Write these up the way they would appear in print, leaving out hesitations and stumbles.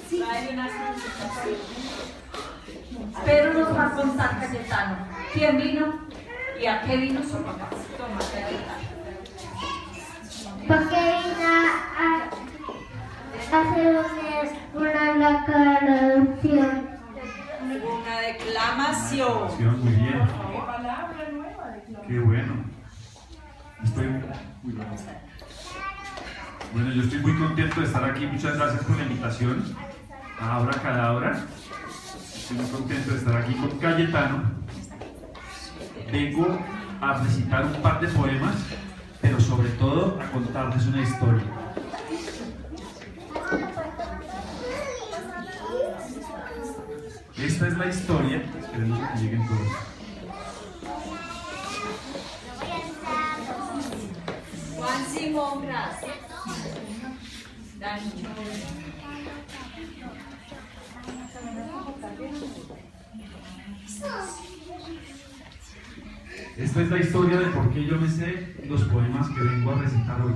Trae unas frutas. Pero nos va a contar Cayetano quién vino y a qué vino su papá. Toma, Cayetano. Porque vino a hacer una declaración. Una declamación. Muy bien. Qué bueno. Estoy muy bueno. Bueno, yo estoy muy contento de estar aquí. Muchas gracias por la invitación a Abra Cadabra. Estoy muy contento de estar aquí con Cayetano. Vengo a recitar un par de poemas, pero sobre todo a contarles una historia. Esta es la historia. Esperemos que lleguen todos. Juan Simón, gracias. Dani. Esta es la historia de por qué yo me sé los poemas que vengo a recitar hoy.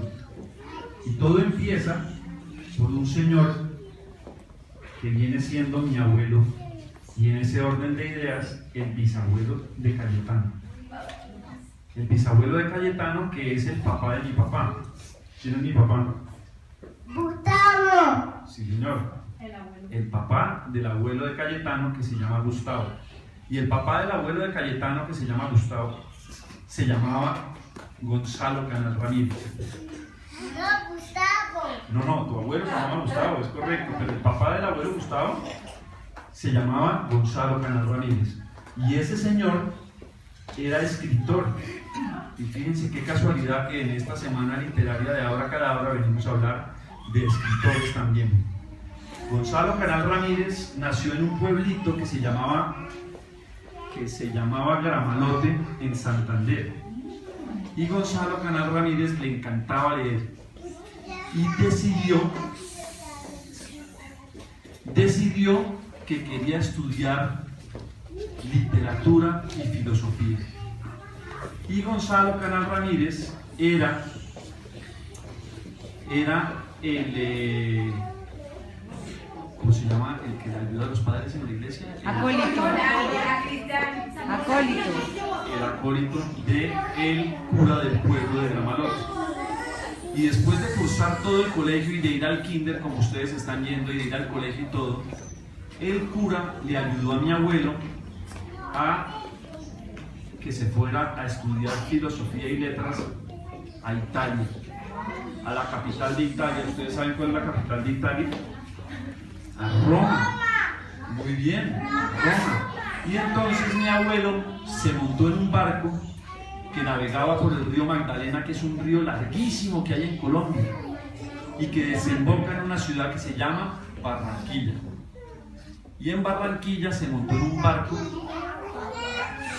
Y todo empieza por un señor que viene siendo mi abuelo, y en ese orden de ideas, el bisabuelo de Cayetano. El bisabuelo de Cayetano, que es el papá de mi papá. ¿Quién es mi papá? Gustavo. Sí, señor. El papá del abuelo de Cayetano, que se llama Gustavo. Y el papá del abuelo de Cayetano, que se llama Gustavo, se llamaba Gonzalo Canal Ramírez. No, Gustavo. No, tu abuelo se llamaba Gustavo, es correcto, pero el papá del abuelo Gustavo se llamaba Gonzalo Canal Ramírez. Y ese señor era escritor. Y fíjense qué casualidad que en esta semana literaria de Abra Cadabra venimos a hablar de escritores también. Gonzalo Canal Ramírez nació en un pueblito que se llamaba Gramalote, en Santander. Y Gonzalo Canal Ramírez le encantaba leer y decidió que quería estudiar literatura y filosofía. Y Gonzalo Canal Ramírez era el ¿cómo se llama? El que le ayuda a los padres en la iglesia. Acólito. Acólito. El acólito del cura del pueblo de Gramalote. Y después de cursar todo el colegio y de ir al kinder, como ustedes están yendo, y de ir al colegio y todo, el cura le ayudó a mi abuelo a que se fuera a estudiar filosofía y letras a Italia, a la capital de Italia. ¿Ustedes saben cuál es la capital de Italia? A Roma. Muy bien, Roma. Y entonces mi abuelo se montó en un barco que navegaba por el río Magdalena, que es un río larguísimo que hay en Colombia y que desemboca en una ciudad que se llama Barranquilla. Y en Barranquilla se montó en un barco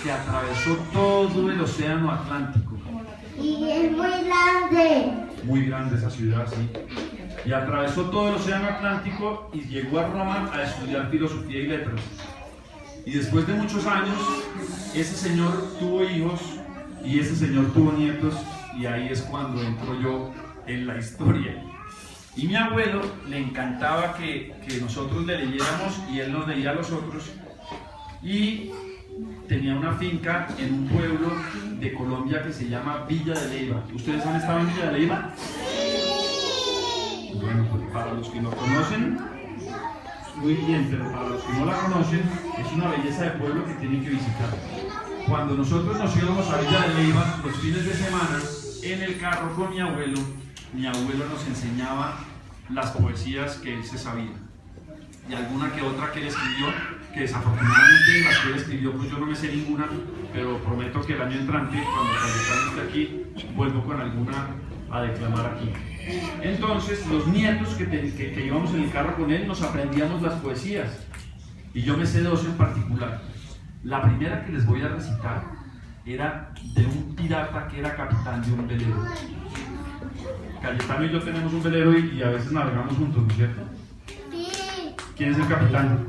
que atravesó todo el océano Atlántico. Y es muy grande. Muy grande esa ciudad, sí. Y atravesó todo el océano Atlántico y llegó a Roma a estudiar filosofía y letras. Y después de muchos años, ese señor tuvo hijos y ese señor tuvo nietos, y ahí es cuando entro yo en la historia. Y mi abuelo le encantaba que nosotros le leyéramos y él nos leía a los otros, y tenía una finca en un pueblo de Colombia que se llama Villa de Leyva. ¿Ustedes han estado en Villa de Leyva? Bueno, pues para los que lo conocen, muy bien, pero para los que no la conocen, es una belleza de pueblo que tienen que visitar. Cuando nosotros nos íbamos a Villa de Leyva los fines de semana, en el carro con mi abuelo nos enseñaba las poesías que él se sabía. Y alguna que otra que él escribió, que desafortunadamente las que él escribió, pues yo no me sé ninguna, pero prometo que el año entrante, cuando esté aquí, vuelvo con alguna a declamar aquí. Entonces, los nietos que íbamos en el carro con él, nos aprendíamos las poesías. Y yo me sé dos en particular. La primera que les voy a recitar era de un pirata que era capitán de un velero. Cayetano y yo tenemos un velero y a veces navegamos juntos, ¿no es cierto? Sí. ¿Quién es el capitán?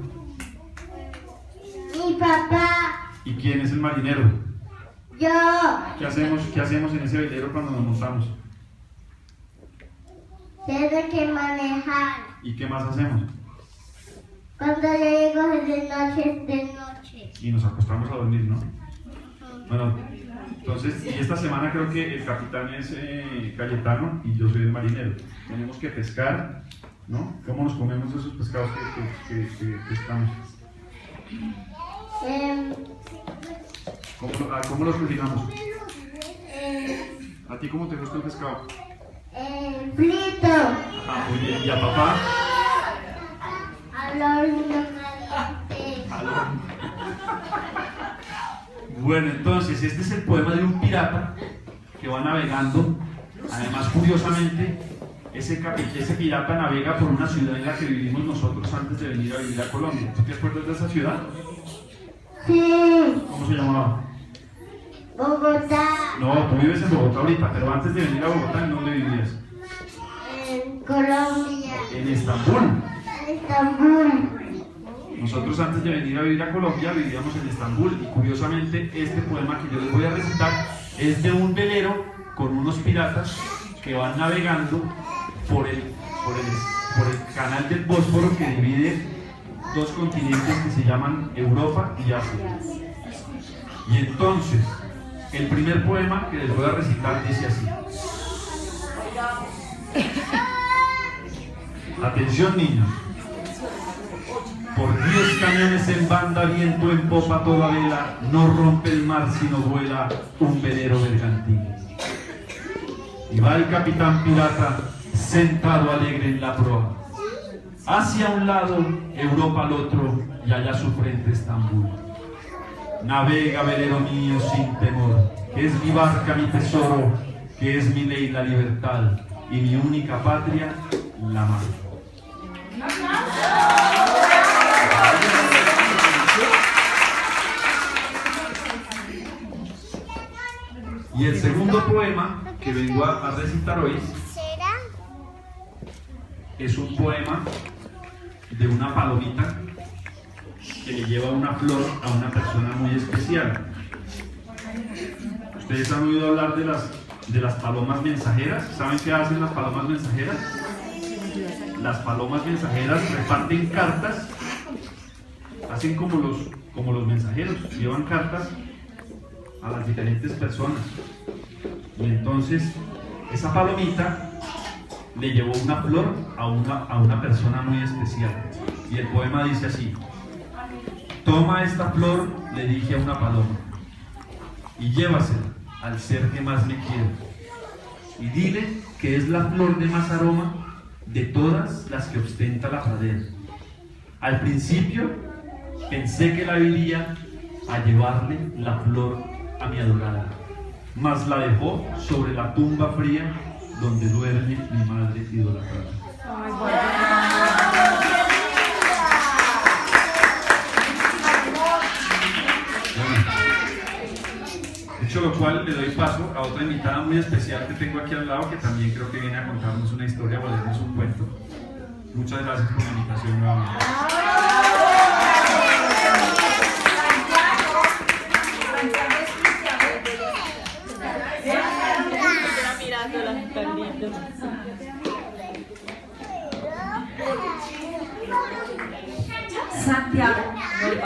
Mi papá. ¿Y quién es el marinero? Yo. ¿Qué hacemos en ese velero cuando nos montamos? Tiene que manejar. ¿Y qué más hacemos? Cuando yo llego de noche es de noche. Y nos acostamos a dormir, ¿no? Bueno, entonces, y esta semana creo que el capitán es Cayetano y yo soy el marinero. Tenemos que pescar, ¿no? ¿Cómo nos comemos esos pescados que pescamos? ¿Cómo los cocinamos? ¿A ti cómo te gusta el pescado? Frito. Ah, muy bien. ¿Y a papá? Al horno caliente. Al horno. Bueno, entonces, este es el poema de un pirata que va navegando. Además, curiosamente, ese pirata navega por una ciudad en la que vivimos nosotros antes de venir a vivir a Colombia. ¿Tú te acuerdas de esa ciudad? Sí. ¿Cómo se llamaba? Bogotá. No, tú vives en Bogotá ahorita, pero antes de venir a Bogotá, ¿en dónde vivías? En Colombia. En Estambul. En Estambul. Nosotros antes de venir a vivir a Colombia vivíamos en Estambul y curiosamente este poema que yo les voy a recitar es de un velero con unos piratas que van navegando por el canal del Bósforo que divide dos continentes que se llaman Europa y Asia. Y entonces, el primer poema que les voy a recitar dice así. Atención, niños. Por 10 camiones en banda, viento en popa, toda vela, no rompe el mar sino vuela un velero bergantín. Y va el capitán pirata sentado alegre en la proa. Hacia un lado, Europa al otro, y allá su frente Estambul. Navega, velero mío, sin temor, que es mi barca, mi tesoro, que es mi ley, la libertad, y mi única patria, la mar. Y el segundo poema que vengo a recitar hoy es un poema de una palomita que le lleva una flor a una persona muy especial. ¿Ustedes han oído hablar de las palomas mensajeras? ¿Saben qué hacen las palomas mensajeras? Las palomas mensajeras reparten cartas, hacen como los mensajeros, llevan cartas a las diferentes personas. Y entonces esa palomita le llevó una flor a una persona muy especial. Y el poema dice así: toma esta flor, le dije a una paloma, y llévasela al ser que más me quiere. Y dile que es la flor de más aroma de todas las que ostenta la pradera. Al principio pensé que la iría a llevarle la flor a mi adorada, mas la dejó sobre la tumba fría donde duerme mi madre idolatrada. Dicho lo cual, le doy paso a otra invitada muy especial que tengo aquí al lado, que también creo que viene a contarnos una historia o a leernos un cuento. Muchas gracias por la invitación nuevamente.